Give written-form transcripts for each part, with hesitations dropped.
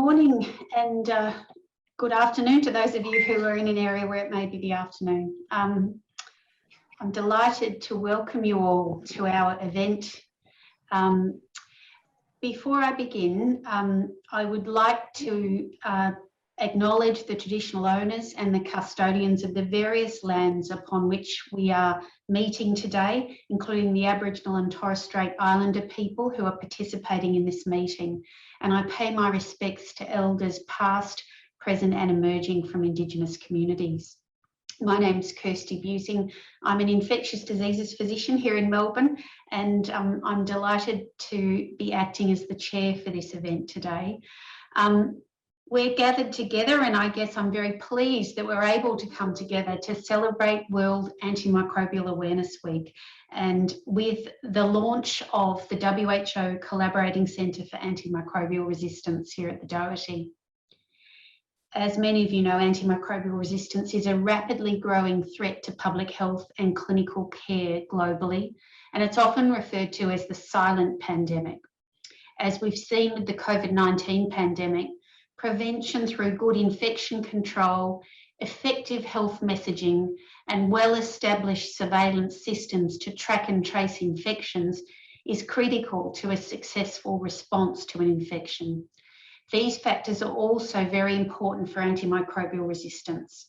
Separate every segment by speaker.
Speaker 1: morning and good afternoon to those of you who are in an area where it may be the afternoon. I'm delighted to welcome you all to our event. Before I begin, I would like to acknowledge the traditional owners and the custodians of the various lands upon which we are meeting today, including the Aboriginal and Torres Strait Islander people who are participating in this meeting. And I pay my respects to elders past, present and emerging from Indigenous communities. My name is Kirsty Busing. I'm an infectious diseases physician here in Melbourne, and I'm delighted to be acting as the chair for this event today. We're gathered together, and I guess I'm very pleased that we're able to come together to celebrate World Antimicrobial Awareness Week, and with the launch of the WHO Collaborating Centre for Antimicrobial Resistance here at the Doherty. As many of you know, antimicrobial resistance is a rapidly growing threat to public health and clinical care globally, and it's often referred to as the silent pandemic. As we've seen with the COVID-19 pandemic, prevention through good infection control, effective health messaging, and well-established surveillance systems to track and trace infections is critical to a successful response to an infection. These factors are also very important for antimicrobial resistance.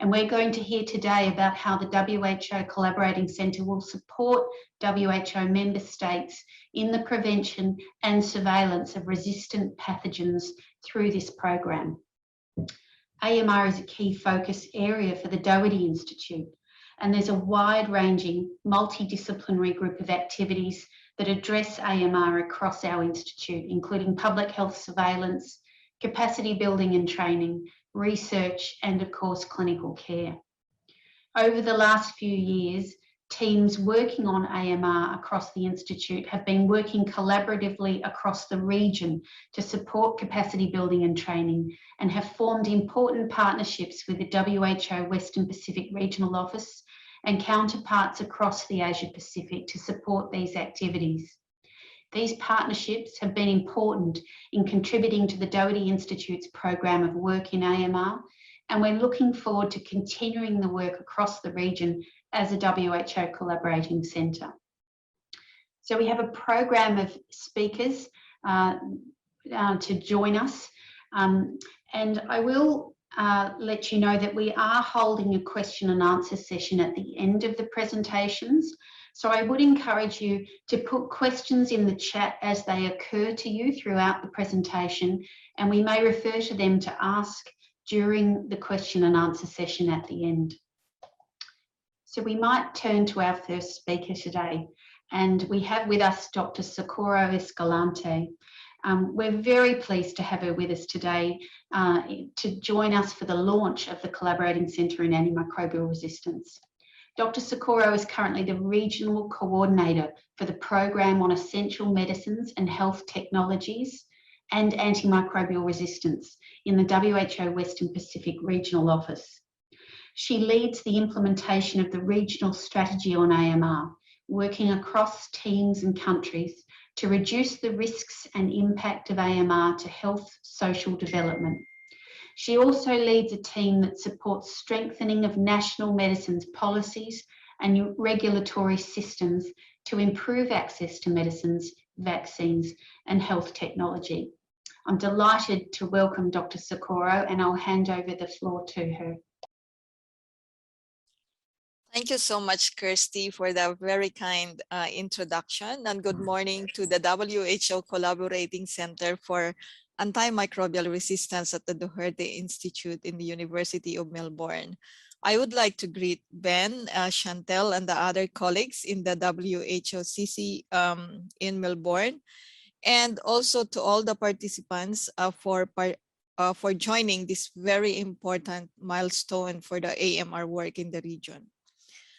Speaker 1: And we're going to hear today about how the WHO Collaborating Centre will support WHO member states in the prevention and surveillance of resistant pathogens through this program. AMR is a key focus area for the Doherty Institute, and there's a wide-ranging, multidisciplinary group of activities that address AMR across our institute, including public health surveillance, capacity building and training, research, and of course, clinical care. Over the last few years, teams working on AMR across the Institute have been working collaboratively across the region to support capacity building and training, and have formed important partnerships with the WHO Western Pacific Regional Office and counterparts across the Asia Pacific to support these activities. These partnerships have been important in contributing to the Doherty Institute's program of work in AMR, and we're looking forward to continuing the work across the region as a WHO collaborating centre. So we have a program of speakers to join us, and I will let you know that we are holding a question and answer session at the end of the presentations. So I would encourage you to put questions in the chat as they occur to you throughout the presentation, and we may refer to them to ask during the question and answer session at the end. So we might turn to our first speaker today, and we have with us Dr. Sakura Escalante. We're very pleased to have her with us today to join us for the launch of the Collaborating Centre in Antimicrobial Resistance. Dr. Sakura is currently the Regional Coordinator for the Program on Essential Medicines and Health Technologies and Antimicrobial Resistance in the WHO Western Pacific Regional Office. She leads the implementation of the regional strategy on AMR, working across teams and countries to reduce the risks and impact of AMR to health, social development. She also leads a team that supports strengthening of national medicines policies and regulatory systems to improve access to medicines, vaccines, and health technology. I'm delighted to welcome Dr. Sakura, and I'll hand over the floor to her.
Speaker 2: Thank you so much, Kirsty, for that very kind introduction, and good morning to the WHO Collaborating Centre for Antimicrobial Resistance at the Doherty Institute in the University of Melbourne. I would like to greet Ben, Chantel, and the other colleagues in the WHOCC in Melbourne, and also to all the participants for joining this very important milestone for the AMR work in the region.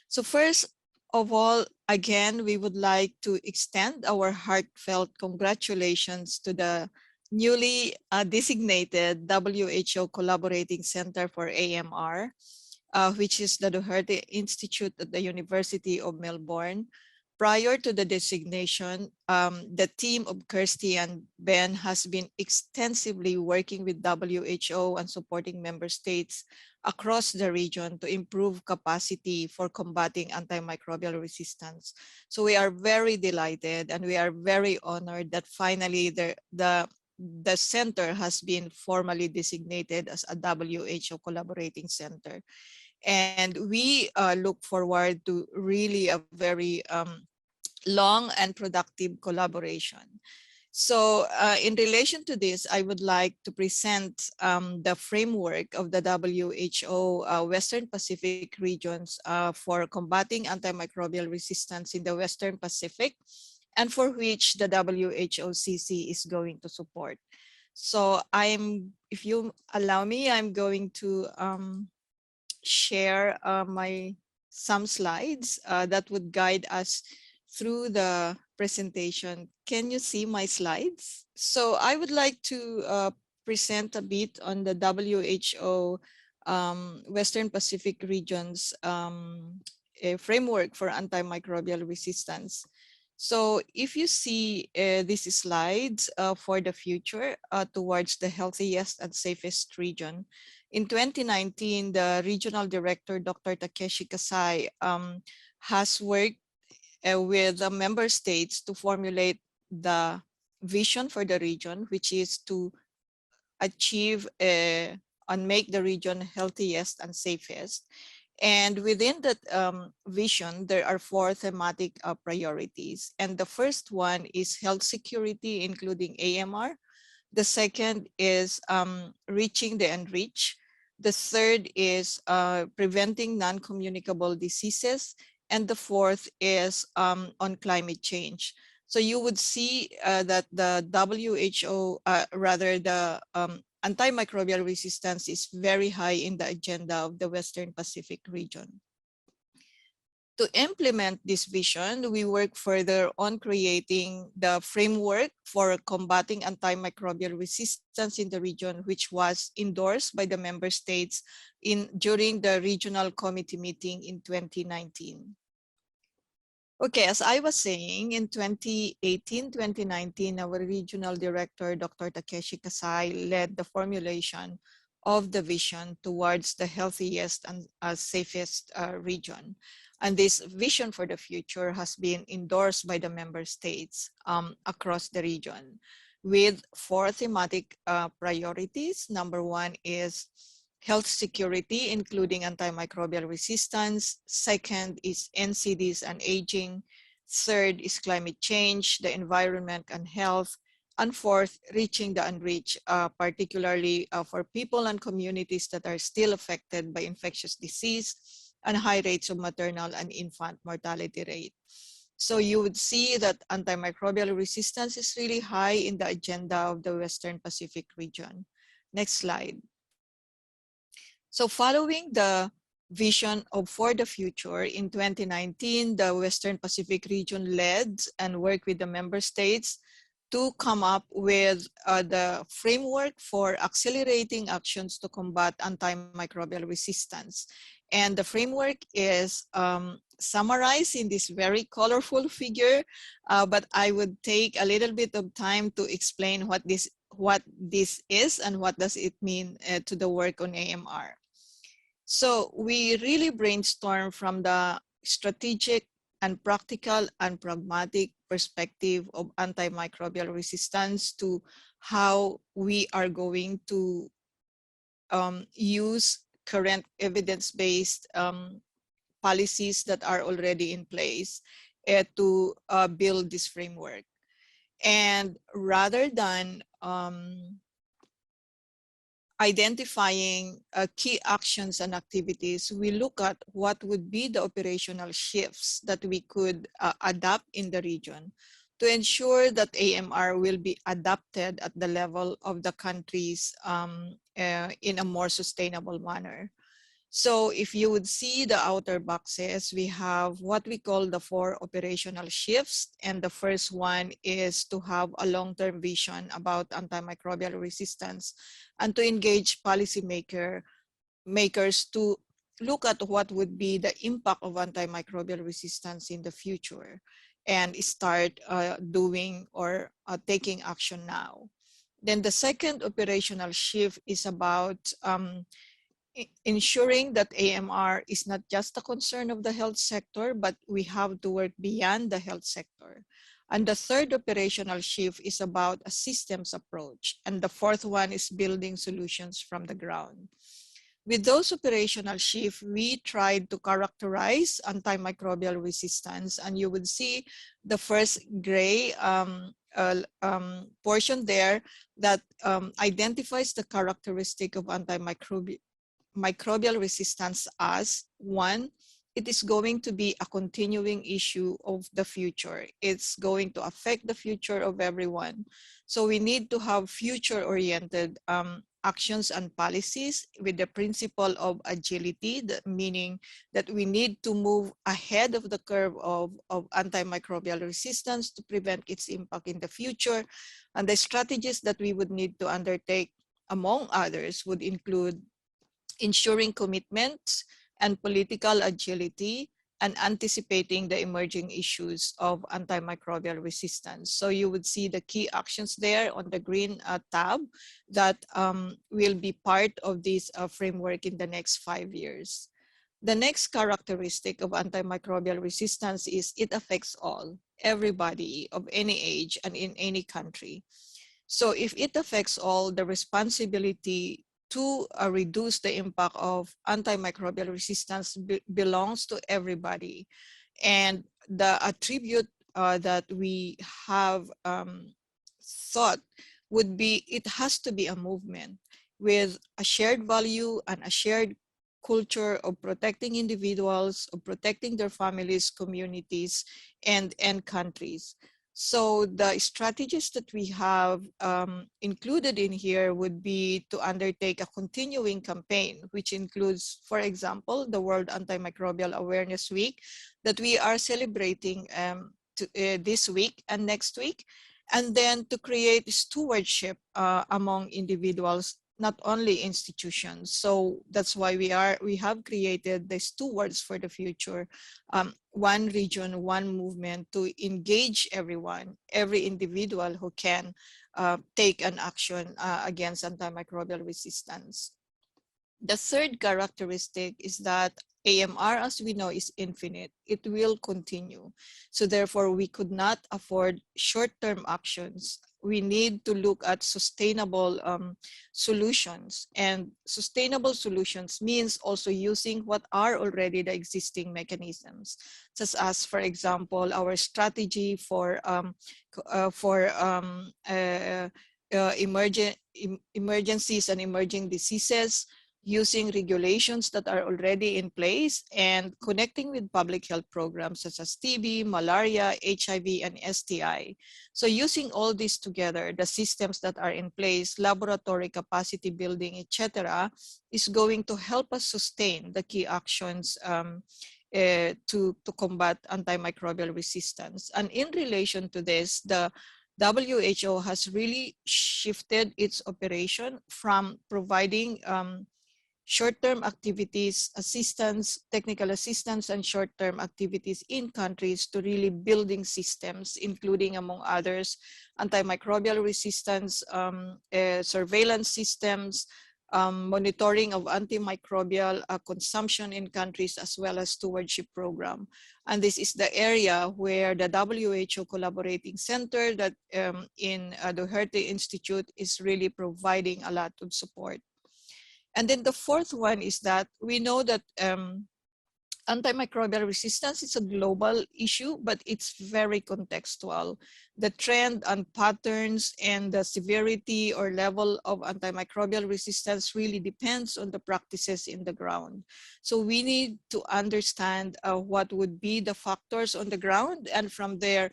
Speaker 2: So first of all, again, we would like to extend our heartfelt congratulations to the newly designated WHO Collaborating Centre for AMR, which is the Doherty Institute at the University of Melbourne, Prior to the designation, the team of Kirsty and Ben has been extensively working with WHO and supporting member states across the region to improve capacity for combating antimicrobial resistance. So we are very delighted and we are very honored that finally the center has been formally designated as a WHO collaborating center. And we look forward to really a very long and productive collaboration. So in relation to this, I would like to present the framework of the WHO Western Pacific regions for combating antimicrobial resistance in the Western Pacific, and for which the WHOCC is going to support. So if you allow me, I'm going to share some slides that would guide us through the presentation. Can you see my slides? So I would like to present a bit on the WHO Western Pacific regions a framework for antimicrobial resistance. So if you see these slides for the future towards the healthiest and safest region, in 2019, the regional director, Dr. Takeshi Kasai, has worked with the member states to formulate the vision for the region, which is to achieve and make the region healthiest and safest. And within that vision, there are 4 thematic priorities. And the first one is health security, including AMR. The second is reaching the unreached. The third is preventing non-communicable diseases. And the fourth is on climate change. So you would see that the WHO, rather the antimicrobial resistance is very high in the agenda of the Western Pacific region. To implement this vision, we work further on creating the framework for combating antimicrobial resistance in the region, which was endorsed by the member states during the regional committee meeting in 2019. Okay, as I was saying, in 2018-2019, our regional director, Dr. Takeshi Kasai, led the formulation of the vision towards the healthiest and safest region. And this vision for the future has been endorsed by the member states across the region with 4 thematic priorities. Number 1 is health security, including antimicrobial resistance. Second is NCDs and aging. Third is climate change, the environment and health. And fourth, reaching the unreached, particularly for people and communities that are still affected by infectious disease and high rates of maternal and infant mortality rate. So you would see that antimicrobial resistance is really high in the agenda of the Western Pacific region. Next slide. So following the vision for the future, in 2019, the Western Pacific region led and worked with the member states to come up with the framework for accelerating actions to combat antimicrobial resistance. And the framework is summarized in this very colorful figure, but I would take a little bit of time to explain what this is and what does it mean to the work on AMR. So we really brainstorm from the strategic and practical and pragmatic perspective of antimicrobial resistance to how we are going to use current evidence-based policies that are already in place to build this framework. And rather than identifying key actions and activities, we look at what would be the operational shifts that we could adapt in the region to ensure that AMR will be adapted at the level of the countries in a more sustainable manner. So if you would see the outer boxes, we have what we call the 4 operational shifts. And the first one is to have a long-term vision about antimicrobial resistance and to engage makers to look at what would be the impact of antimicrobial resistance in the future. and start doing or taking action now. Then the second operational shift is about ensuring that AMR is not just a concern of the health sector, but we have to work beyond the health sector. And the third operational shift is about a systems approach. And the fourth one is building solutions from the ground. With those operational shifts, we tried to characterize antimicrobial resistance, and you would see the first gray portion there that identifies the characteristic of antimicrobial resistance as one, it is going to be a continuing issue of the future. It's going to affect the future of everyone. So we need to have future-oriented actions and policies with the principle of agility, meaning that we need to move ahead of the curve of antimicrobial resistance to prevent its impact in the future. And the strategies that we would need to undertake, among others, would include ensuring commitments and political agility, and anticipating the emerging issues of antimicrobial resistance. So you would see the key actions there on the green tab that will be part of this framework in the next 5 years. The next characteristic of antimicrobial resistance is it affects all, everybody of any age and in any country. So if it affects all, the responsibility to reduce the impact of antimicrobial resistance belongs to everybody. And the attribute that we have thought would be, it has to be a movement with a shared value and a shared culture of protecting individuals, of protecting their families, communities, and countries. So the strategies that we have included in here would be to undertake a continuing campaign, which includes, for example, the World Antimicrobial Awareness Week that we are celebrating this week and next week, and then to create stewardship among individuals, not only institutions. So that's why we have created the stewards for the future, one region, one movement, to engage everyone, every individual who can take an action against antimicrobial resistance. The third characteristic is that AMR, as we know, is infinite. It will continue. So therefore, we could not afford short-term actions. We need to look at sustainable solutions. And sustainable solutions means also using what are already the existing mechanisms, such as, for example, our strategy for emergencies and emerging diseases, using regulations that are already in place, and connecting with public health programs such as TB, malaria, HIV, and STI. So using all this together, the systems that are in place, laboratory capacity building, etc., is going to help us sustain the key actions to combat antimicrobial resistance. And in relation to this, the WHO has really shifted its operation from providing short-term activities, assistance, technical assistance, and short-term activities in countries to really building systems, including, among others, antimicrobial resistance, surveillance systems, monitoring of antimicrobial consumption in countries, as well as stewardship program. And this is the area where the WHO Collaborating Center that in Doherty Institute is really providing a lot of support. And then the fourth one is that we know that antimicrobial resistance is a global issue, but it's very contextual. The trend and patterns and the severity or level of antimicrobial resistance really depends on the practices in the ground. So we need to understand what would be the factors on the ground, and from there,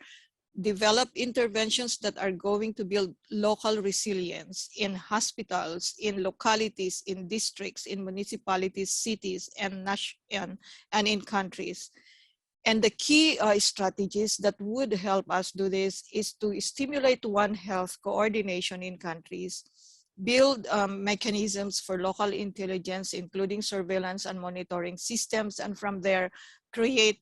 Speaker 2: develop interventions that are going to build local resilience in hospitals, in localities, in districts, in municipalities, cities, and in countries. And the key strategies that would help us do this is to stimulate One Health coordination in countries, build mechanisms for local intelligence, including surveillance and monitoring systems, and from there, create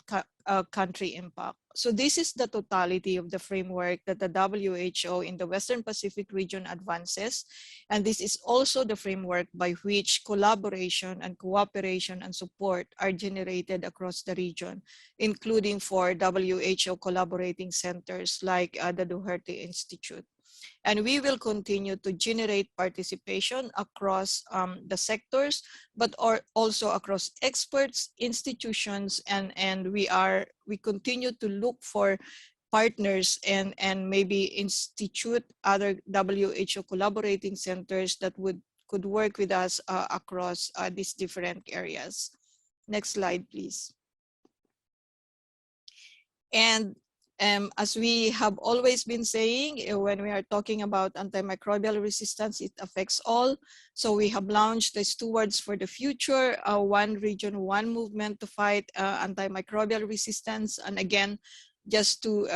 Speaker 2: country impact. So this is the totality of the framework that the WHO in the Western Pacific region advances. And this is also the framework by which collaboration and cooperation and support are generated across the region, including for WHO collaborating centers like the Doherty Institute. And we will continue to generate participation across the sectors, but also across experts, institutions, and we continue to look for partners and maybe institute other WHO collaborating centers that could work with us across these different areas. Next slide, please. And as we have always been saying, when we are talking about antimicrobial resistance, it affects all. So we have launched the Stewards for the Future, one region, one movement to fight antimicrobial resistance. And again, just to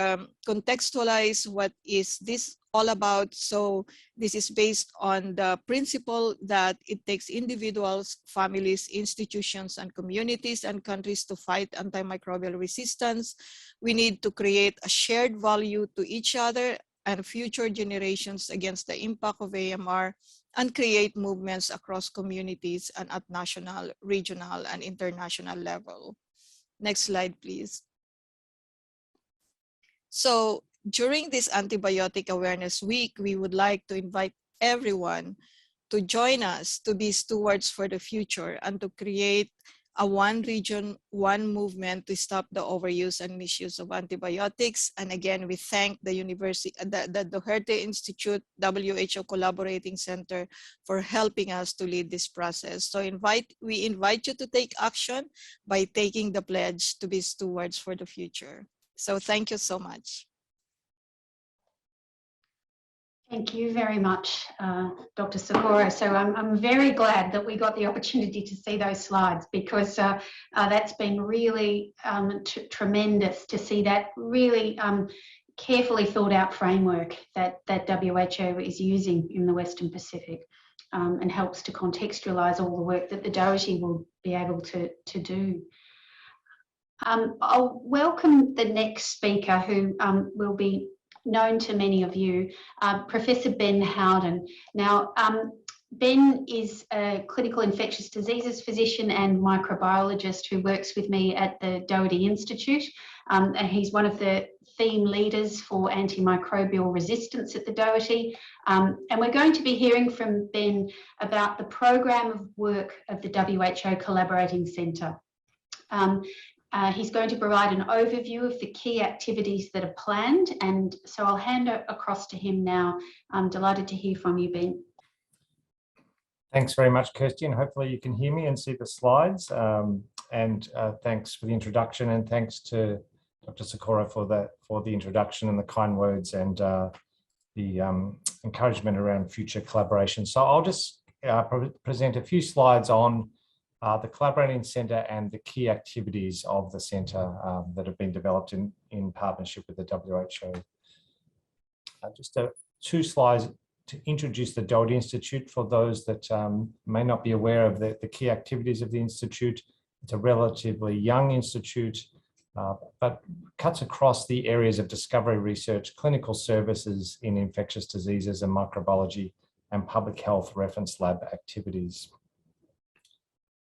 Speaker 2: contextualize what is this all about. So this is based on the principle that it takes individuals, families, institutions, and communities and countries to fight antimicrobial resistance. We need to create a shared value to each other and future generations against the impact of AMR, and create movements across communities and at national, regional, and international level. Next slide, please. So during this Antibiotic Awareness Week, we would like to invite everyone to join us to be stewards for the future and to create a one region, one movement to stop the overuse and misuse of antibiotics. And again, we thank the Doherty Institute, WHO Collaborating Center for helping us to lead this process. So we invite you to take action by taking the pledge to be stewards for the future. So thank you so much.
Speaker 1: Thank you very much, Dr. Sakura. So I'm very glad that we got the opportunity to see those slides, because that's been really tremendous to see that really carefully thought out framework that WHO is using in the Western Pacific, and helps to contextualise all the work that the Doherty will be able to do. I'll welcome the next speaker, who will be known to many of you, Professor Ben Howden. Now, Ben is a clinical infectious diseases physician and microbiologist who works with me at the Doherty Institute, and he's one of the theme leaders for antimicrobial resistance at the Doherty. And we're going to be hearing from Ben about the program of work of the WHO Collaborating Centre. He's going to provide an overview of the key activities that are planned, and so I'll hand it across to him now. I'm delighted to hear from you, Ben.
Speaker 3: Thanks very much, Kirsty, and hopefully you can hear me and see the slides. Thanks for the introduction, and thanks to Dr. Sakura for the introduction and the kind words and the encouragement around future collaboration. So I'll just present a few slides on the Collaborating Centre and the key activities of the centre that have been developed in partnership with the WHO. Just two slides to introduce the Doherty Institute for those that may not be aware of the key activities of the Institute. It's a relatively young institute, but cuts across the areas of discovery research, clinical services in infectious diseases and microbiology, and public health reference lab activities.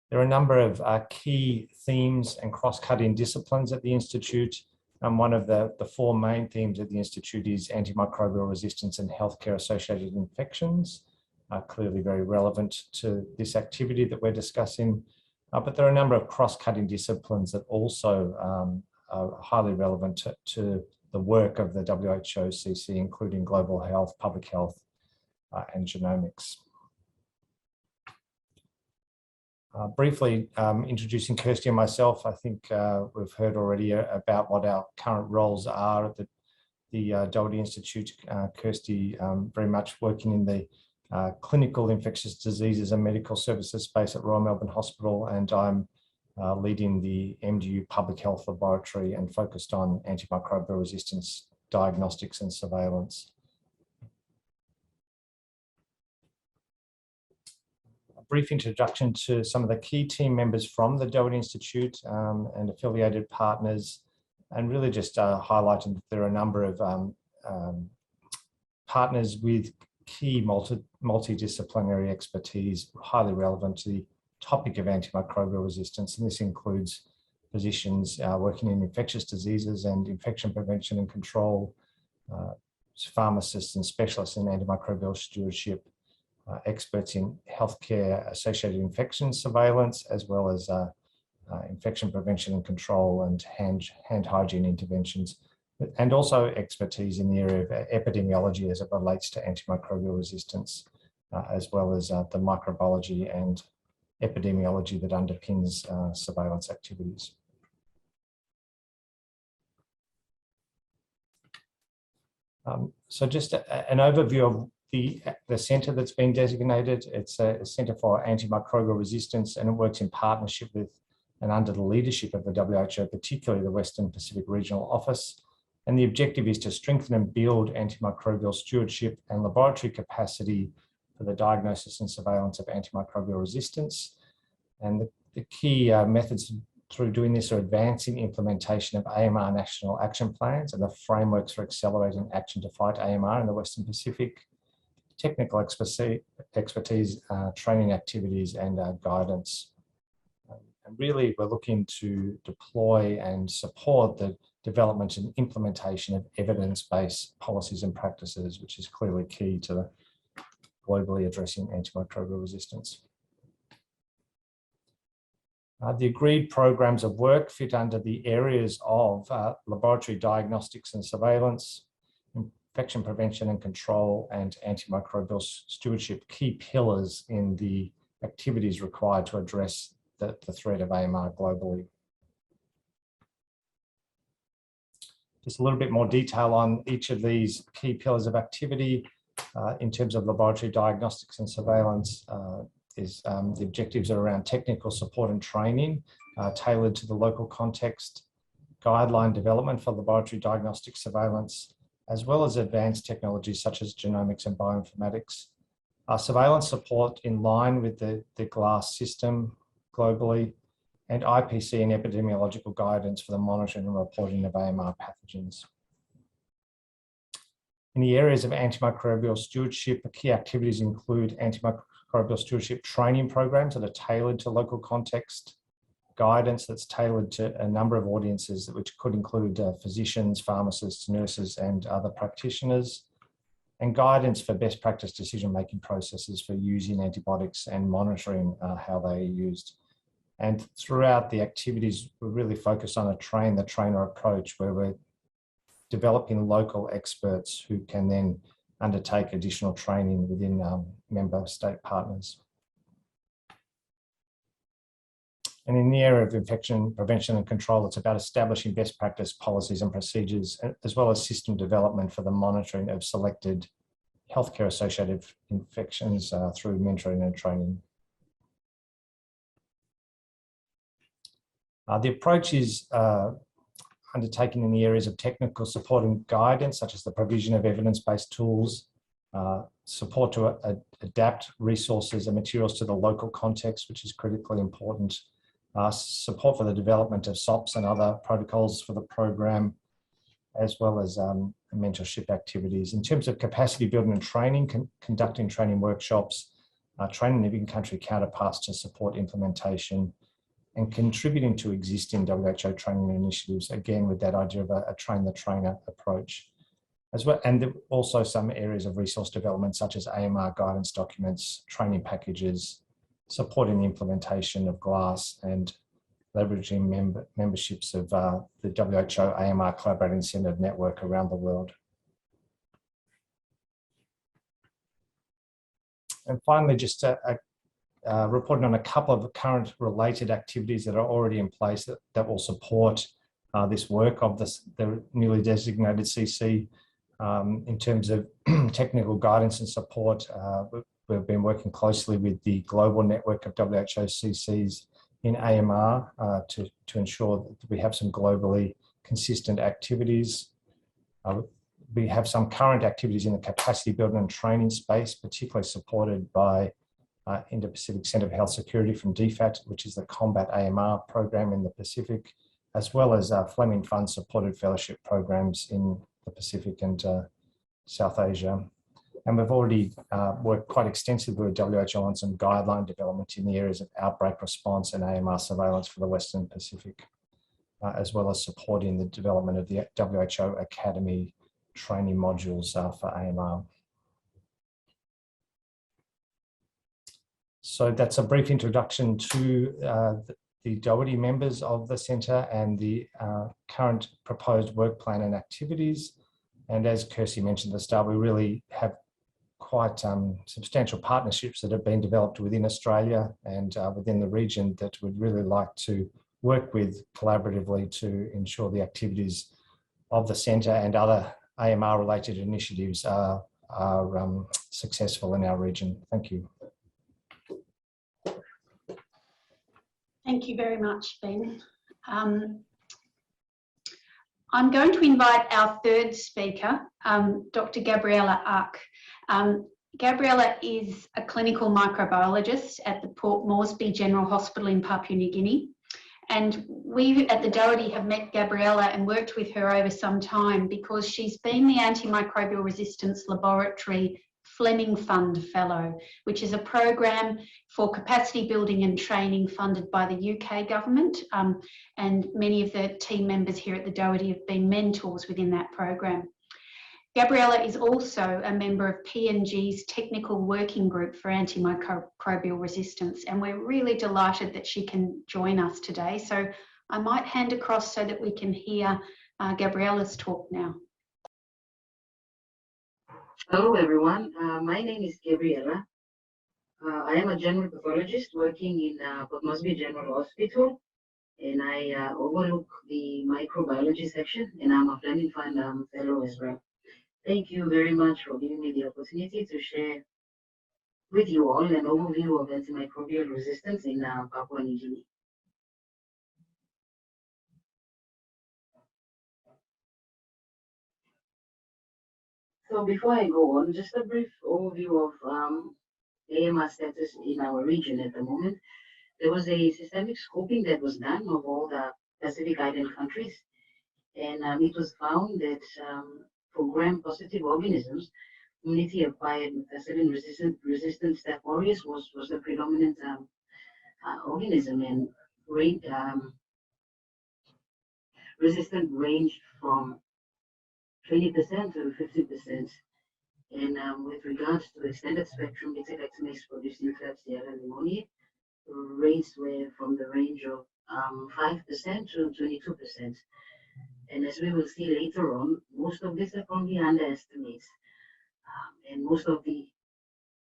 Speaker 3: There are a number of key themes and cross-cutting disciplines at the Institute. And one of the four main themes of the Institute is antimicrobial resistance and healthcare-associated infections, clearly very relevant to this activity that we're discussing. But there are a number of cross-cutting disciplines that also are highly relevant to the work of the WHO-CC, including global health, public health, and genomics. Briefly introducing Kirsty and myself, I think we've heard already about what our current roles are at the Doherty Institute. Kirsty very much working in the clinical infectious diseases and medical services space at Royal Melbourne Hospital, and I'm leading the MDU Public Health Laboratory and focused on antimicrobial resistance, diagnostics and surveillance. brief introduction to some of the key team members from the Doherty Institute and affiliated partners, and really just highlighting that there are a number of partners with key multidisciplinary expertise highly relevant to the topic of antimicrobial resistance. And this includes physicians working in infectious diseases and infection prevention and control, pharmacists and specialists in antimicrobial stewardship, experts in healthcare associated infection surveillance, as well as infection prevention and control and hand hygiene interventions, and also expertise in the area of epidemiology as it relates to antimicrobial resistance, as well as the microbiology and epidemiology that underpins surveillance activities. So just an overview of the centre that's been designated. It's a Centre for Antimicrobial Resistance, and it works in partnership with and under the leadership of the WHO, particularly the Western Pacific Regional Office. And the objective is to strengthen and build antimicrobial stewardship and laboratory capacity for the diagnosis and surveillance of antimicrobial resistance. And the key methods through doing this are advancing implementation of AMR national action plans and the frameworks for accelerating action to fight AMR in the Western Pacific, technical expertise, training activities, and guidance. And really, we're looking to deploy and support the development and implementation of evidence-based policies and practices, which is clearly key to globally addressing antimicrobial resistance. The agreed programs of work fit under the areas of laboratory diagnostics and surveillance, infection prevention and control, and antimicrobial stewardship, key pillars in the activities required to address the threat of AMR globally. Just a little bit more detail on each of these key pillars of activity. In terms of laboratory diagnostics and surveillance, the objectives are around technical support and training tailored to the local context, guideline development for laboratory diagnostic surveillance, as well as advanced technologies such as genomics and bioinformatics. Surveillance support in line with the GLASS system globally, and IPC and epidemiological guidance for the monitoring and reporting of AMR pathogens. In the areas of antimicrobial stewardship, the key activities include antimicrobial stewardship training programs that are tailored to local context, guidance that's tailored to a number of audiences, which could include physicians, pharmacists, nurses, and other practitioners, and guidance for best practice decision-making processes for using antibiotics and monitoring how they are used. And throughout the activities, we really focus on a train-the-trainer approach, where we're developing local experts who can then undertake additional training within member state partners. And in the area of infection prevention and control, it's about establishing best practice policies and procedures, as well as system development for the monitoring of selected healthcare associated infections through mentoring and training. The approach is undertaken in the areas of technical support and guidance, such as the provision of evidence-based tools, support to adapt resources and materials to the local context, which is critically important, support for the development of SOPs and other protocols for the program, as well as mentorship activities. In terms of capacity building and training, conducting training workshops, training of in-country counterparts to support implementation, and contributing to existing WHO training initiatives, again with that idea of a train-the-trainer approach. As well, and also some areas of resource development, such as AMR guidance documents, training packages, supporting the implementation of GLASS, and leveraging memberships of the WHO AMR Collaborating Centre network around the world. And finally, just reporting on a couple of current related activities that are already in place that will support this work of the newly designated CC. In terms of technical guidance and support, we've been working closely with the global network of WHO CCs in AMR to ensure that we have some globally consistent activities. We have some current activities in the capacity building and training space, particularly supported by Indo-Pacific Centre for Health Security from DFAT, which is the Combat AMR program in the Pacific, as well as Fleming Fund supported fellowship programs in the Pacific and South Asia. And we've already worked quite extensively with WHO on some guideline development in the areas of outbreak response and AMR surveillance for the Western Pacific, as well as supporting the development of the WHO Academy training modules for AMR. So that's a brief introduction to the Doherty members of the centre and the current proposed work plan and activities. And as Kirsty mentioned at the start, we really have quite substantial partnerships that have been developed within Australia and within the region that we'd really like to work with collaboratively to ensure the activities of the centre and other AMR related initiatives are successful in our region. Thank you.
Speaker 1: Thank you very much, Ben. I'm going to invite our third speaker, Dr. Gabriella Uck. Gabriella is a clinical microbiologist at the Port Moresby General Hospital in Papua New Guinea. And we at the Doherty have met Gabriella and worked with her over some time because she's been the Antimicrobial Resistance Laboratory Fleming Fund Fellow, which is a program for capacity building and training funded by the UK government. And many of the team members here at the Doherty have been mentors within that program. Gabriella is also a member of PNG's Technical Working Group for Antimicrobial Resistance, and we're really delighted that she can join us today. So I might hand across so that we can hear Gabriella's talk now.
Speaker 4: Hello everyone, my name is Gabriela. I am a general pathologist working in Port Moresby General Hospital, and I overlook the microbiology section, and I'm a Fleming Fund fellow as well. Thank you very much for giving me the opportunity to share with you all an overview of antimicrobial resistance in Papua New Guinea. So before I go on, just a brief overview of AMR status in our region at the moment. There was a systemic scoping that was done of all the Pacific Island countries, and it was found that for gram-positive organisms, community-acquired methicillin-resistant Staph aureus was the predominant organism, and resistant ranged from 20% to 50%. And with regards to extended spectrum beta-lactamase producing Klebsiella pneumoniae, rates were from the range of 5% to 22%. And as we will see later on, most of these are probably underestimates. And most of the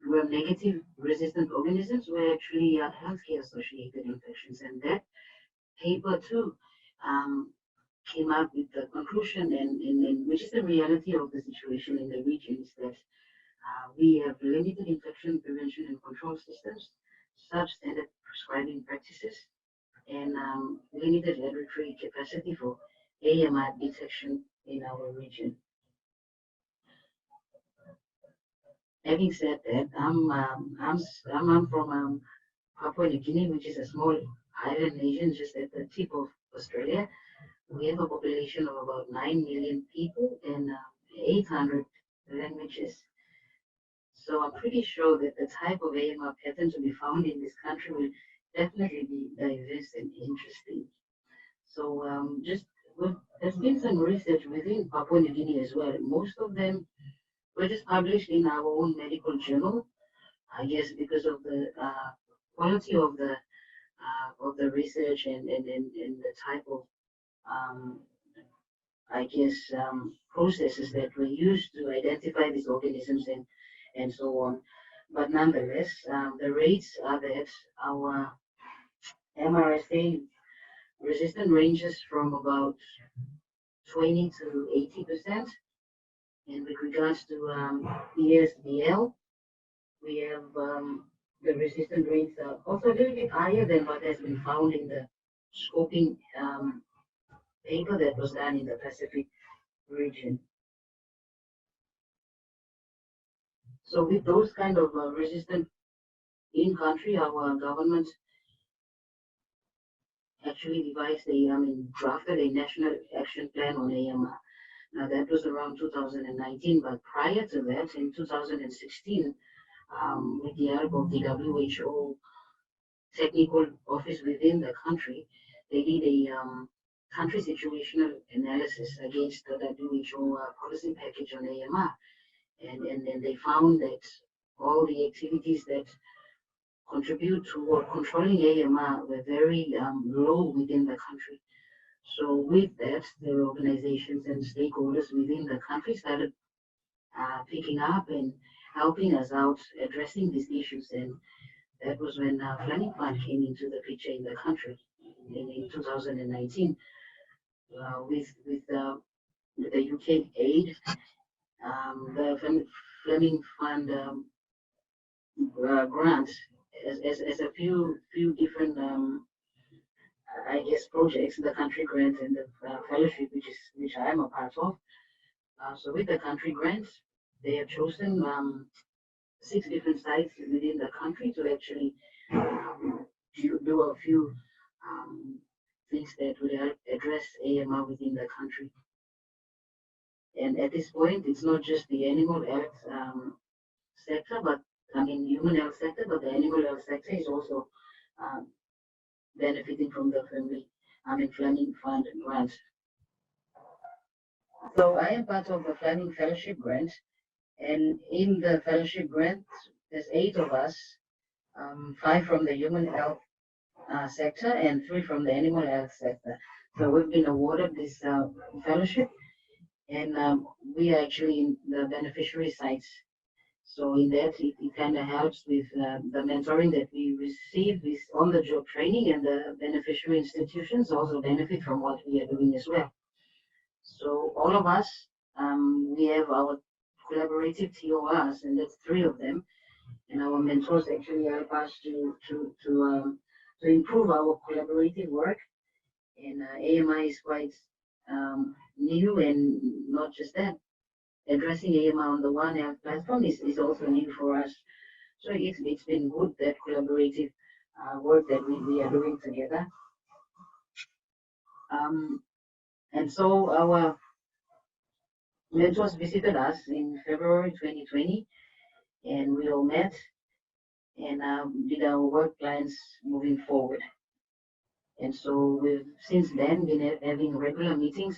Speaker 4: gram-negative resistant organisms were actually healthcare-associated infections. And that paper too came up with the conclusion, and which is the reality of the situation in the region, is that we have limited infection prevention and control systems, substandard prescribing practices, and limited laboratory capacity for AMR detection in our region. Having said that, I'm from Papua New Guinea, which is a small island nation just at the tip of Australia. We have a population of about 9 million people and 800 languages. So I'm pretty sure that the type of AMR pattern to be found in this country will definitely be diverse and interesting. So there's been some research within Papua New Guinea as well. Most of them were just published in our own medical journal, I guess because of the quality of the research and the type of processes that were used to identify these organisms and so on. But nonetheless, the rates are that our MRSA resistant ranges from about 20 to 80%. And with regards to ESBL, we have the resistant rates are also a little bit higher than what has been found in the scoping paper that was done in the Pacific region. So with those kind of resistant in country, our government actually drafted a national action plan on AMR. Now that was around 2019, but prior to that, in 2016, with the help of the WHO technical office within the country, they did a country situational analysis against the WHO policy package on AMR. And they found that all the activities that contribute to controlling AMR were very low within the country. So with that, the organizations and stakeholders within the country started picking up and helping us out addressing these issues. And that was when Fleming Fund came into the picture in the country in 2019 with the UK aid, the Fleming Fund grant as a few different I guess projects, the country grant and the fellowship, which I am a part of. So with the country grant, they have chosen 6 different sites within the country to actually do a few things that will help address AMR within the country. And at this point, it's not just the animal health sector, but human health sector, but the animal health sector is also benefiting from the Fleming Fund grant. So I am part of the Fleming Fellowship Grant, and in the fellowship grant, there's 8 of us, 5 from the human health sector and 3 from the animal health sector. So we've been awarded this fellowship, and we are actually in the beneficiary sites. So in that, it kind of helps with the mentoring that we receive with on-the-job training, and the beneficiary institutions also benefit from what we are doing as well. So all of us, we have our collaborative TORs, and that's 3 of them. And our mentors actually help us to improve our collaborative work. And AMI is quite new, and not just that. Addressing AMR on the One Health platform is also new for us. So it's been good, that collaborative work that we are doing together. And so our mentors visited us in February 2020, and we all met and did our work plans moving forward. And so we've since then been having regular meetings.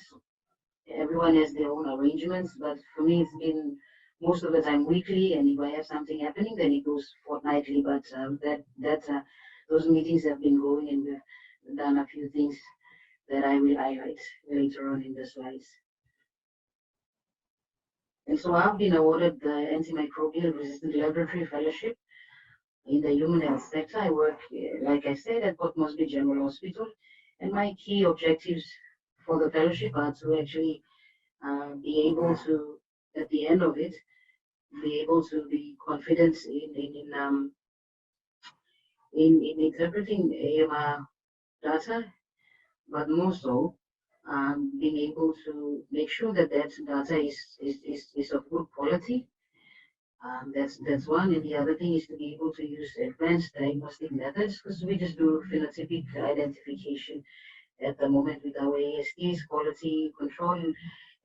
Speaker 4: Everyone has their own arrangements, but for me, it's been most of the time weekly, and if I have something happening, then it goes fortnightly. But those meetings have been going, and we've done a few things that I will highlight later on in the slides. And so I've been awarded the Antimicrobial Resistance Laboratory Fellowship in the human health sector. I work, like I said, at Port Moresby General Hospital, and my key objectives for the fellowship are to actually be able to, at the end of it, be able to be confident in interpreting AMR data, but more so being able to make sure that that data is of good quality. That's one, and the other thing is to be able to use advanced diagnostic methods, because we just do phenotypic identification at the moment with our ASTs. Quality control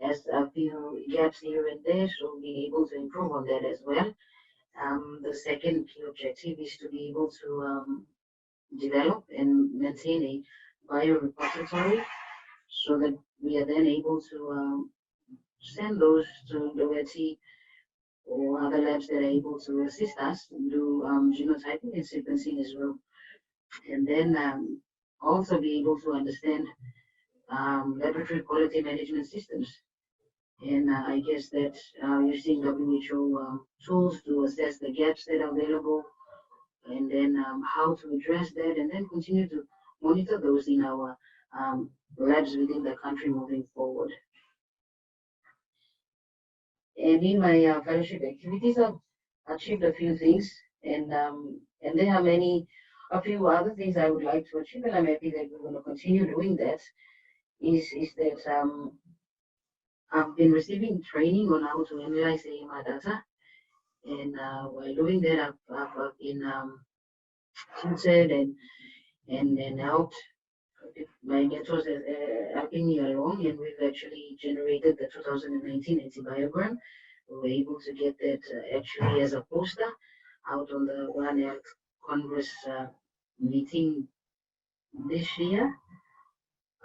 Speaker 4: has a few gaps here and there, so being able to improve on that as well. The second key objective is to be able to develop and maintain a biorepository, so that we are then able to send those to Doherty or other labs that are able to assist us do genotyping and sequencing as well. And then also be able to understand laboratory quality management systems. And I guess that using WHO tools to assess the gaps that are available, and then how to address that, and then continue to monitor those in our labs within the country moving forward. And in my fellowship activities, I've achieved a few things, and there are a few other things I would like to achieve, and I'm happy that we're going to continue doing that. Is that I've been receiving training on how to analyze AMR data, and while doing that, I've been tutored and helped my mentors helping me along, and we've actually generated the 2019 antibiogram. We were able to get that actually as a poster out on the One Health Congress meeting this year,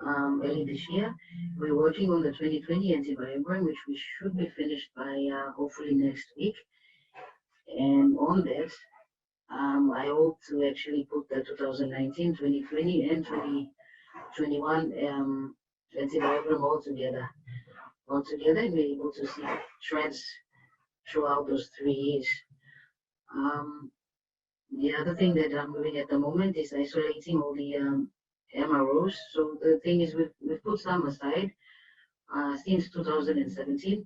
Speaker 4: early this year. We're working on the 2020 antibiogram, which we should be finished by hopefully next week. And on that, I hope to actually put the 2019, 2020, and 2021 antibiogram all together, and we're able to see trends throughout those 3 years. The other thing that I'm doing at the moment is isolating all the MROs. So the thing is, we've put some aside since 2017,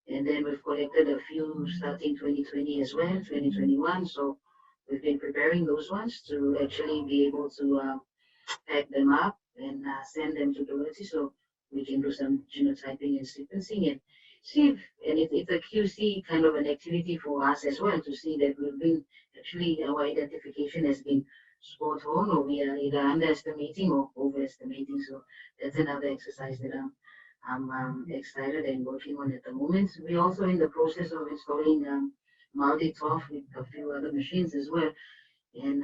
Speaker 4: and then we've collected a few starting 2020 as well, 2021. So we've been preparing those ones to actually be able to pack them up and send them to Doherty so we can do some genotyping and sequencing and see if, and it's a QC kind of an activity for us as well to see that we've been actually our identification has been spot on, or we are either underestimating or overestimating. So that's another exercise that I'm excited and working on at the moment. We're also in the process of installing multi-TOF with a few other machines as well, and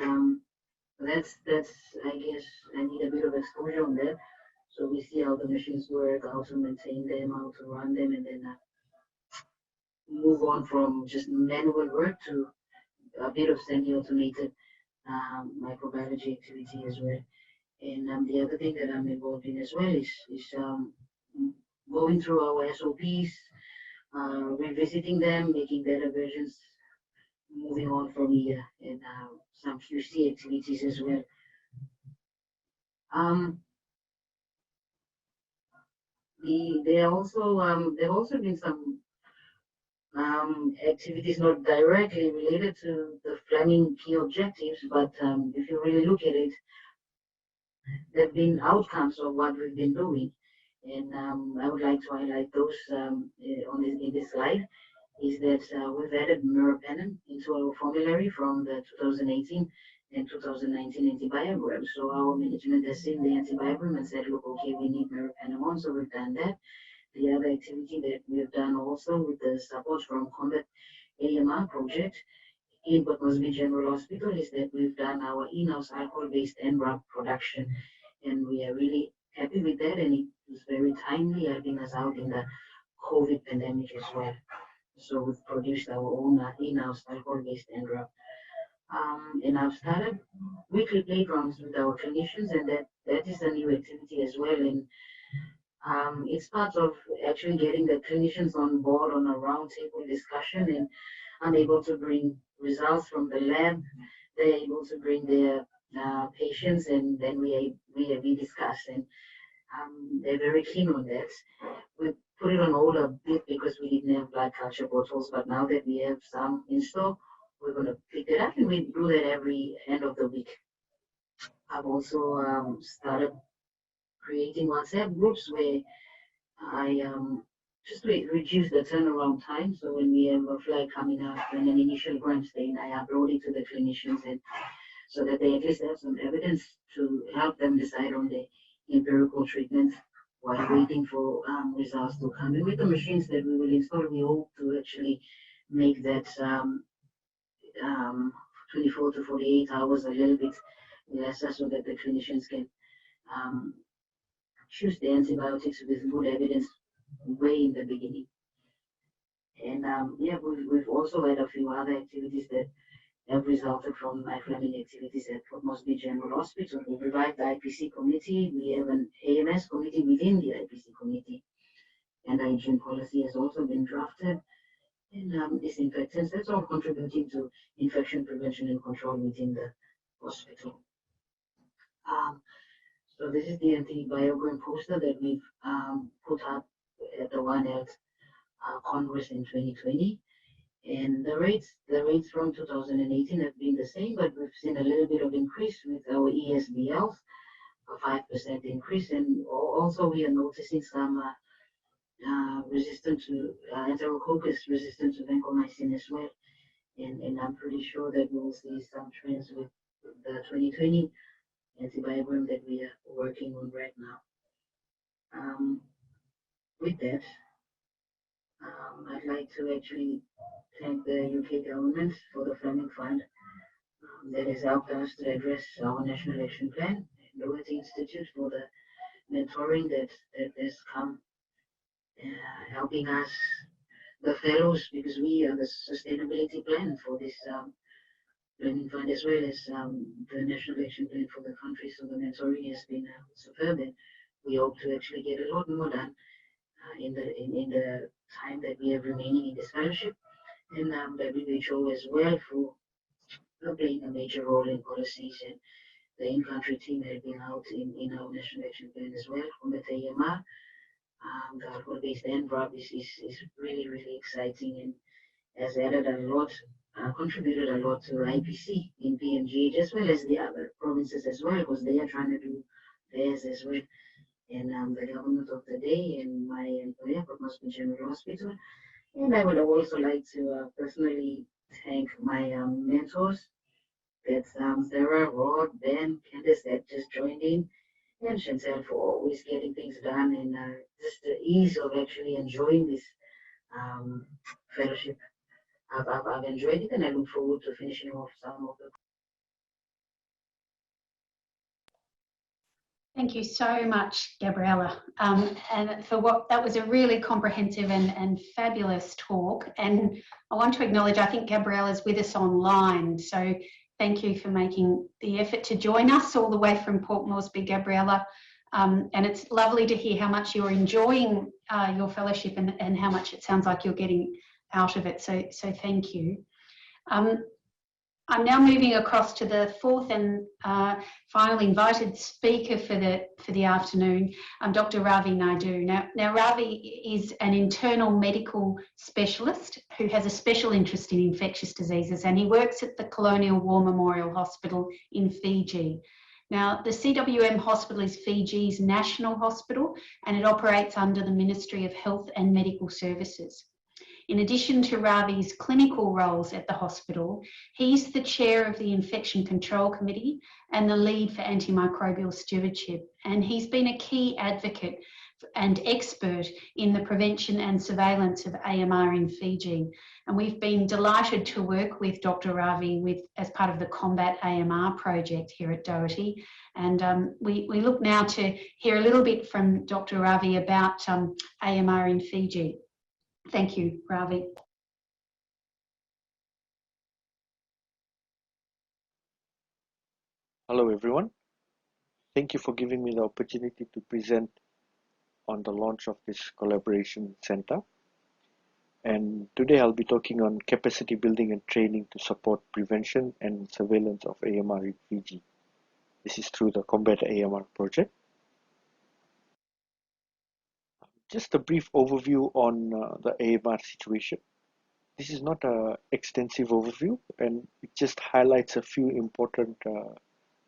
Speaker 4: that's I guess I need a bit of exposure on that, so we see how the machines work, how to maintain them, how to run them, and then move on from just manual work to a bit of semi-automated microbiology activity as well. And the other thing that I'm involved in as well is going through our SOPs, revisiting them, making better versions, moving on from here, and some QC activities as well. There have also been some activities not directly related to the Fleming key objectives, but if you really look at it, there have been outcomes of what we've been doing, and I would like to highlight those in this slide. Is that we've added meropenem into our formulary from the 2018 and 2019 antibiogram. So our management has seen the antibiogram and said, look, okay, we need meropenem on, so we've done that. The other activity that we've done also with the support from Combat AMR project in Port Moresby General Hospital is that we've done our in-house alcohol-based NRAP production, and we are really happy with that, and it was very timely, helping us out in the COVID pandemic as well. So we've produced our own in-house alcohol-based NRAP. And I've started weekly playgrounds with our clinicians, and that is a new activity as well. And it's part of actually getting the clinicians on board on a roundtable discussion, and I'm able to bring results from the lab. They're able to bring their patients, and then we discuss, and they're very keen on that. We put it on hold a bit because we didn't have blood culture bottles, but now that we have some in store, we're going to pick it up, and we do that every end of the week. I've also started creating WhatsApp groups where I just reduce the turnaround time. So when we have a flag coming up and an initial gram stain, I upload it to the clinicians, and so that they at least have some evidence to help them decide on the empirical treatment while waiting for results to come. And with the machines that we will install, we hope to actually make that 24 to 48 hours a little bit lesser, so that the clinicians can choose the antibiotics with good evidence way in the beginning. And yeah, we've also had a few other activities that have resulted from my Fleming activities at Port Moresby General Hospital. We revived the IPC committee. We have an AMS committee within the IPC committee, and the hygiene policy has also been drafted. And disinfectants, that's all contributing to infection prevention and control within the hospital. So this is the antibiogram poster that we've put up at the One Health Congress in 2020. And the rates from 2018 have been the same, but we've seen a little bit of increase with our ESBLs, a 5% increase. And also we are noticing some resistant to enterococcus resistant to vancomycin as well. And I'm pretty sure that we'll see some trends with the 2020 antibiogram that we are working on right now. With that, I'd like to actually thank the UK government for the funding fund that has helped us to address our national action plan, and Doherty Institute for the mentoring that has come, helping us, the fellows, because we are the sustainability plan for this planning fund, as well as the national action plan for the country. So the mentoring has been superb, and we hope to actually get a lot more done in the time that we have remaining in this fellowship, and WHO as well for playing a major role in policies, and the in-country team helping out in our national action plan as well. Combat AMR, the alcohol-based NRAB is really, really exciting and has added a lot, contributed a lot to IPC in PMGH, as well as the other provinces as well, because they are trying to do theirs as well. And the government of the day and my employer, Mosby General Hospital. And I would also like to personally thank my mentors. That's Sarah, Rod, Ben, Candice that just joined in, and Chantel for always getting things done, and just the ease of actually enjoying this fellowship. I've enjoyed it, and I look forward to finishing off some of the.
Speaker 1: Thank you so much, Gabriella, and for what that was a really comprehensive and fabulous talk. And I want to acknowledge, I think Gabriella's with us online, so thank you for making the effort to join us all the way from Port Moresby, Gabriella. And it's lovely to hear how much you're enjoying your fellowship and how much it sounds like you're getting out of it. So thank you. I'm now moving across to the fourth and final invited speaker for the afternoon, Dr. Ravi Naidu. Now Ravi is an internal medical specialist who has a special interest in infectious diseases, and he works at the Colonial War Memorial Hospital in Fiji. Now, the CWM hospital is Fiji's national hospital, and it operates under the Ministry of Health and Medical Services. In addition to Ravi's clinical roles at the hospital, he's the chair of the Infection Control Committee and the lead for antimicrobial stewardship. And he's been a key advocate and expert in the prevention and surveillance of AMR in Fiji. And we've been delighted to work with Dr. Ravi as part of the Combat AMR project here at Doherty. And we look now to hear a little bit from Dr. Ravi about AMR in Fiji. Thank you, Ravi.
Speaker 5: Hello, everyone. Thank you for giving me the opportunity to present on the launch of this collaboration center. And today I'll be talking on capacity building and training to support prevention and surveillance of AMR in Fiji. This is through the Combat AMR project. Just a brief overview on the AMR situation. This is not an extensive overview, and it just highlights a few important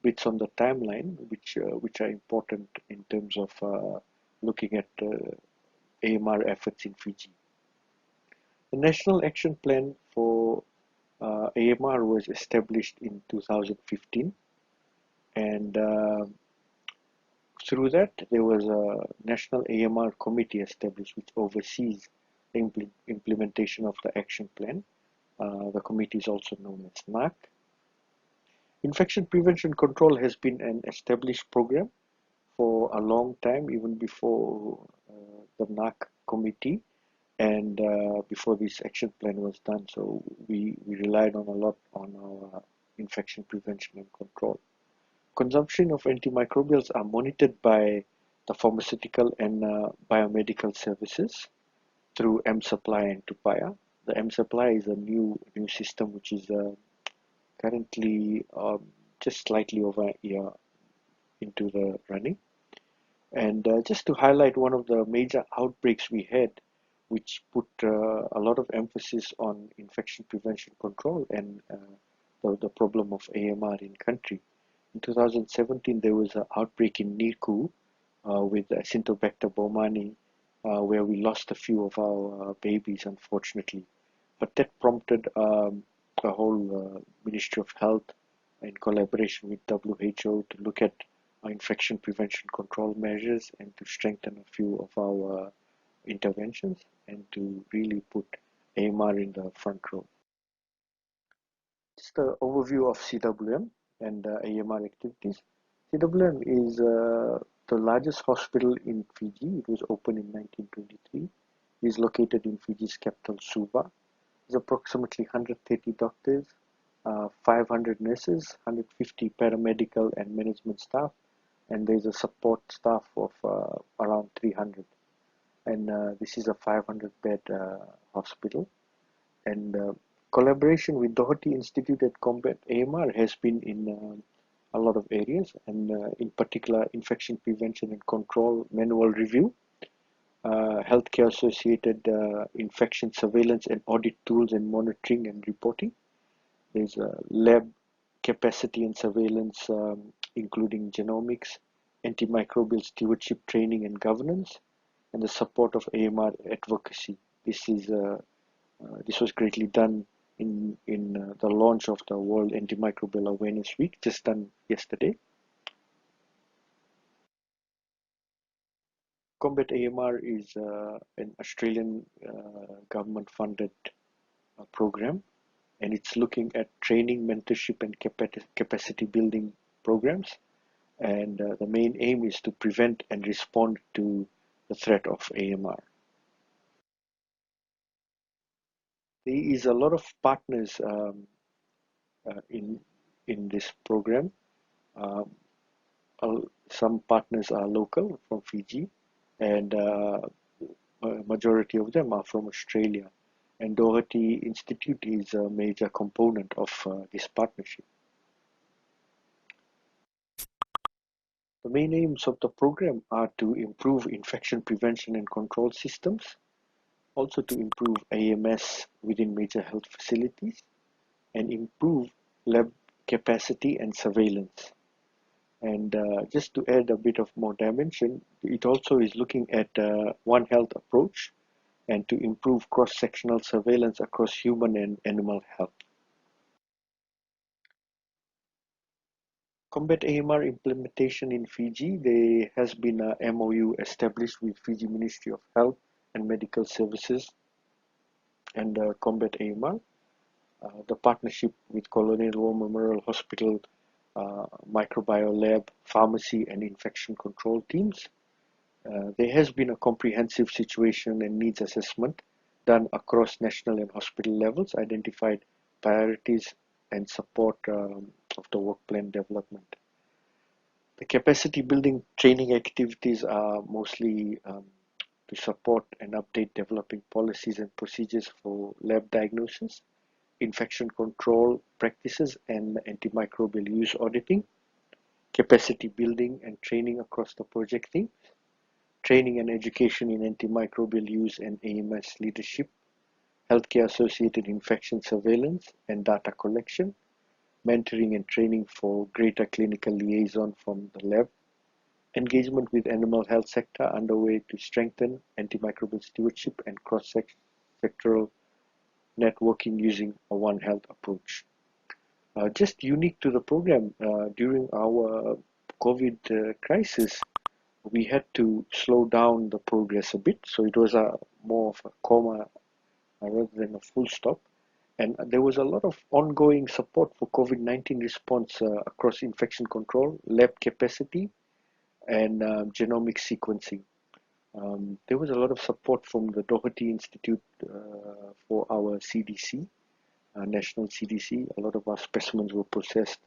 Speaker 5: bits on the timeline, which are important in terms of looking at AMR efforts in Fiji. The National Action Plan for AMR was established in 2015, and through that, there was a National AMR Committee established which oversees the implementation of the action plan. The committee is also known as NAC. Infection prevention control has been an established program for a long time, even before the NAC committee and before this action plan was done. So we relied on a lot on our infection prevention and control. Consumption of antimicrobials are monitored by the pharmaceutical and biomedical services through M-Supply and Tupaya. The M-Supply is a new system which is currently just slightly over a year into the running. And just to highlight one of the major outbreaks we had, which put a lot of emphasis on infection prevention control and the problem of AMR in country. In 2017, there was an outbreak in Niku with Acinetobacter baumannii, where we lost a few of our babies, unfortunately. But that prompted the whole Ministry of Health in collaboration with WHO to look at our infection prevention control measures and to strengthen a few of our interventions and to really put AMR in the front row. Just an overview of CWM and AMR activities. CWM is the largest hospital in Fiji. It was opened in 1923. It is located in Fiji's capital, Suva. There's approximately 130 doctors, 500 nurses, 150 paramedical and management staff, and there's a support staff of around 300. And this is a 500-bed hospital. And collaboration with Doherty Institute at Combat AMR has been in a lot of areas, and in particular infection prevention and control manual review, healthcare associated infection surveillance and audit tools and monitoring and reporting. There's lab capacity and surveillance, including genomics, antimicrobial stewardship training and governance, and the support of AMR advocacy. This was greatly done in the launch of the World Antimicrobial Awareness Week, just done yesterday. Combat AMR is an Australian government-funded program, and it's looking at training, mentorship, and capacity building programs. And the main aim is to prevent and respond to the threat of AMR. There is a lot of partners in this program. Some partners are local from Fiji, and a majority of them are from Australia. And Doherty Institute is a major component of this partnership. The main aims of the program are to improve infection prevention and control systems, also to improve AMS within major health facilities, and improve lab capacity and surveillance. And just to add a bit of more dimension, it also is looking at One Health approach and to improve cross-sectional surveillance across human and animal health. Combat AMR implementation in Fiji, there has been a MOU established with Fiji Ministry of Health and Medical Services and Combat AMR. The partnership with Colonial War Memorial Hospital, Microbial Lab, Pharmacy and Infection Control teams. There has been a comprehensive situation and needs assessment done across national and hospital levels, identified priorities and support of the work plan development. The capacity building training activities are mostly to support and update developing policies and procedures for lab diagnosis, infection control practices and antimicrobial use auditing, capacity building and training across the project teams, training and education in antimicrobial use and AMS leadership, healthcare associated infection surveillance and data collection, mentoring and training for greater clinical liaison from the lab, engagement with animal health sector underway to strengthen antimicrobial stewardship and cross-sectoral networking using a One Health approach. Just unique to the program, during our COVID crisis, we had to slow down the progress a bit. So it was more of a comma rather than a full stop. And there was a lot of ongoing support for COVID-19 response across infection control, lab capacity, and genomic sequencing. There was a lot of support from the Doherty Institute for our CDC, national CDC. A lot of our specimens were processed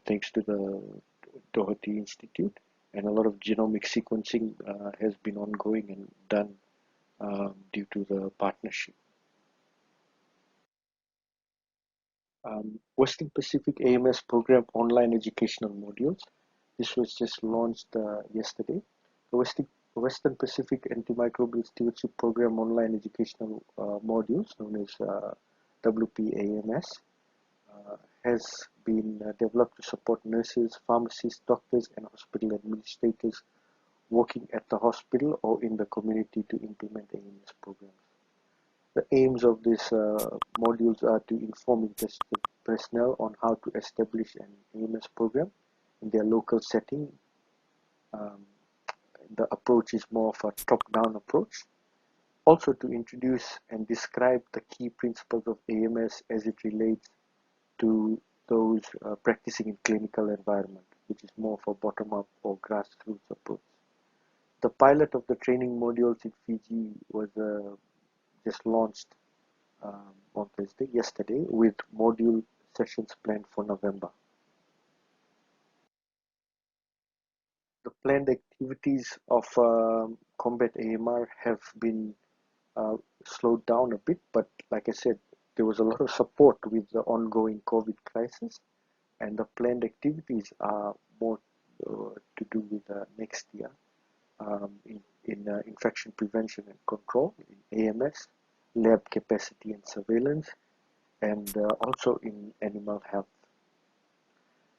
Speaker 5: thanks to the Doherty Institute, and a lot of genomic sequencing has been ongoing and done due to the partnership. Western Pacific AMS program online educational modules. This was just launched yesterday. The Western Pacific Antimicrobial Stewardship Program online educational modules, known as WPAMS, has been developed to support nurses, pharmacists, doctors, and hospital administrators working at the hospital or in the community to implement AMS programs. The aims of these modules are to inform interested personnel on how to establish an AMS program in their local setting. The approach is more of a top-down approach. Also to introduce and describe the key principles of AMS as it relates to those practicing in clinical environment, which is more of a bottom-up or grassroots approach. The pilot of the training modules in Fiji was just launched on Thursday, yesterday, with module sessions planned for November. The planned activities of combat AMR have been slowed down a bit, but like I said, there was a lot of support with the ongoing COVID crisis, and the planned activities are more to do with next year in infection prevention and control, in AMS, lab capacity and surveillance, and also in animal health.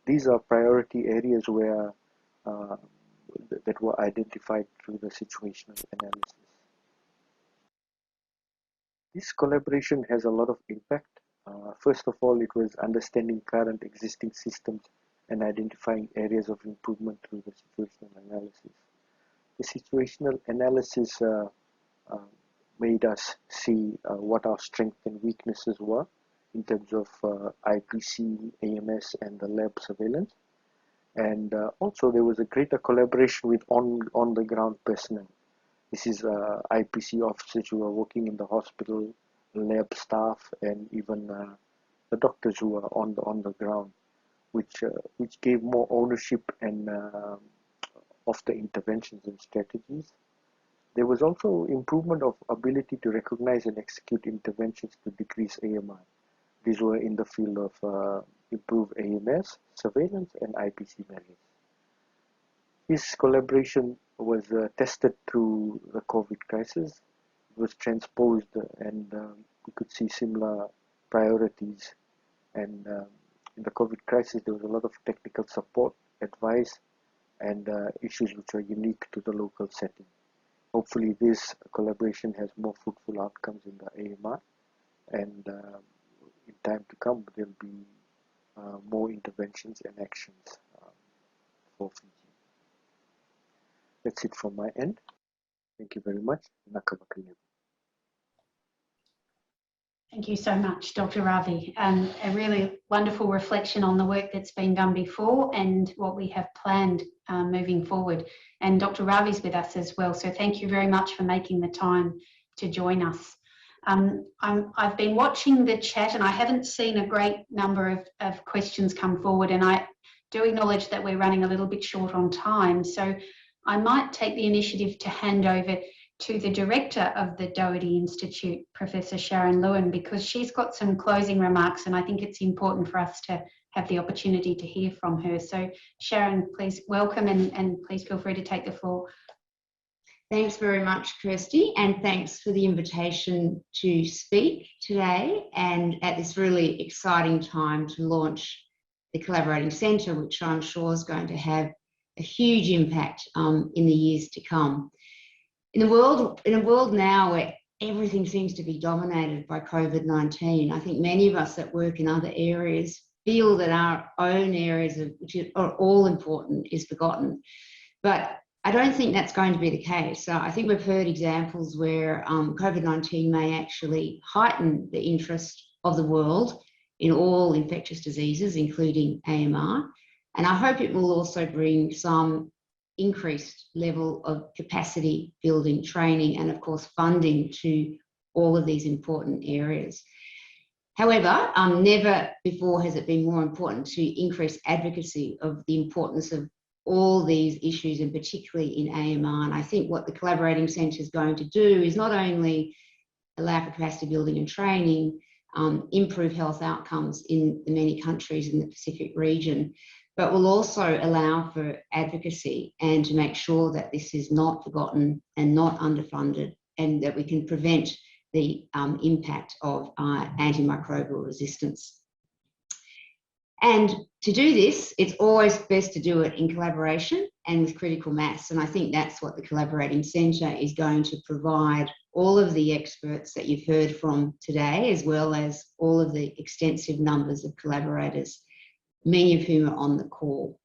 Speaker 5: These are priority areas where that were identified through the situational analysis. This collaboration has a lot of impact. First of all, it was understanding current existing systems and identifying areas of improvement through the situational analysis. The situational analysis made us see what our strengths and weaknesses were in terms of IPC, AMS, and the lab surveillance. And also there was a greater collaboration with on the ground personnel. This is IPC officers who are working in the hospital, lab staff, and even the doctors who are on the ground, which gave more ownership and of the interventions and strategies. There was also improvement of ability to recognize and execute interventions to decrease AMR. These were in the field of improved AMS, surveillance, and IPC measures. This collaboration was tested through the COVID crisis. It was transposed, and we could see similar priorities. And in the COVID crisis, there was a lot of technical support, advice, and issues which are unique to the local setting. Hopefully, this collaboration has more fruitful outcomes in the AMR, and in time to come, there will be more interventions and actions for Fiji. That's it from my end. Thank you very much.
Speaker 1: Thank you so much, Dr. Ravi. A really wonderful reflection on the work that's been done before and what we have planned moving forward. And Dr. Ravi's with us as well, so thank you very much for making the time to join us. I've been watching the chat and I haven't seen a great number of questions come forward, and I do acknowledge that we're running a little bit short on time. So I might take the initiative to hand over to the director of the Doherty Institute, Professor Sharon Lewin, because she's got some closing remarks and I think it's important for us to have the opportunity to hear from her. So Sharon, please welcome and please feel free to take the floor.
Speaker 6: Thanks very much, Kirsty, and thanks for the invitation to speak today and at this really exciting time to launch the Collaborating Centre, which I'm sure is going to have a huge impact in the years to come. In a world now where everything seems to be dominated by COVID-19, I think many of us that work in other areas feel that our own areas, which are all important, is forgotten. But I don't think that's going to be the case. So I think we've heard examples where COVID-19 may actually heighten the interest of the world in all infectious diseases, including AMR. And I hope it will also bring some increased level of capacity building, training, and of course funding to all of these important areas. However, never before has it been more important to increase advocacy of the importance of all these issues, and particularly in AMR. And I think what the Collaborating Centre is going to do is not only allow for capacity building and training, improve health outcomes in the many countries in the Pacific region, but will also allow for advocacy and to make sure that this is not forgotten and not underfunded, and that we can prevent the impact of antimicrobial resistance. And to do this, it's always best to do it in collaboration and with critical mass. And I think that's what the Collaborating Centre is going to provide all of the experts that you've heard from today, as well as all of the extensive numbers of collaborators, many of whom are on the call.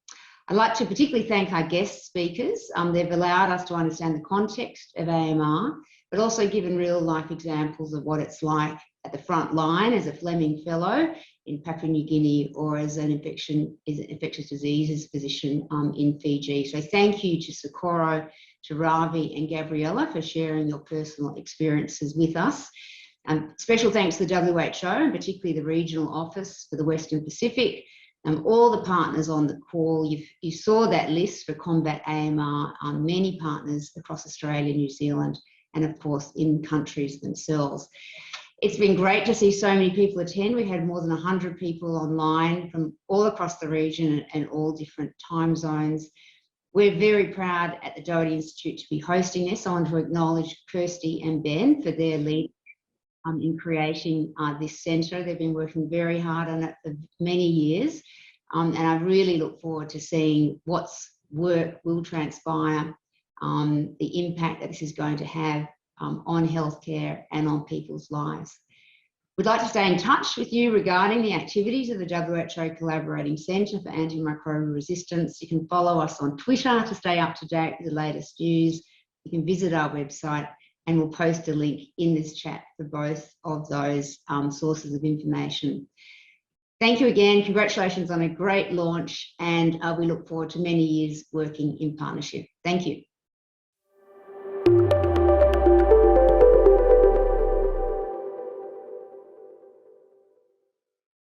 Speaker 6: I'd like to particularly thank our guest speakers. They've allowed us to understand the context of AMR, but also given real life examples of what it's like at the front line as a Fleming Fellow in Papua New Guinea or as an infectious diseases physician in Fiji. So thank you to Sakura, to Ravi and Gabriella for sharing your personal experiences with us. Special thanks to the WHO and particularly the Regional Office for the Western Pacific. All the partners on the call, you saw that list for Combat AMR, many partners across Australia, New Zealand, and of course in countries themselves. It's been great to see so many people attend. We had more than 100 people online from all across the region and all different time zones. We're very proud at the Doherty Institute to be hosting this. I want to acknowledge Kirsty and Ben for their lead in creating this centre. They've been working very hard on it for many years, and I really look forward to seeing what work will transpire, the impact that this is going to have on healthcare and on people's lives. We'd like to stay in touch with you regarding the activities of the WHO Collaborating Centre for Antimicrobial Resistance. You can follow us on Twitter to stay up to date with the latest news. You can visit our website, and we'll post a link in this chat for both of those sources of information. Thank you again. Congratulations on a great launch, and we look forward to many years working in partnership. Thank you.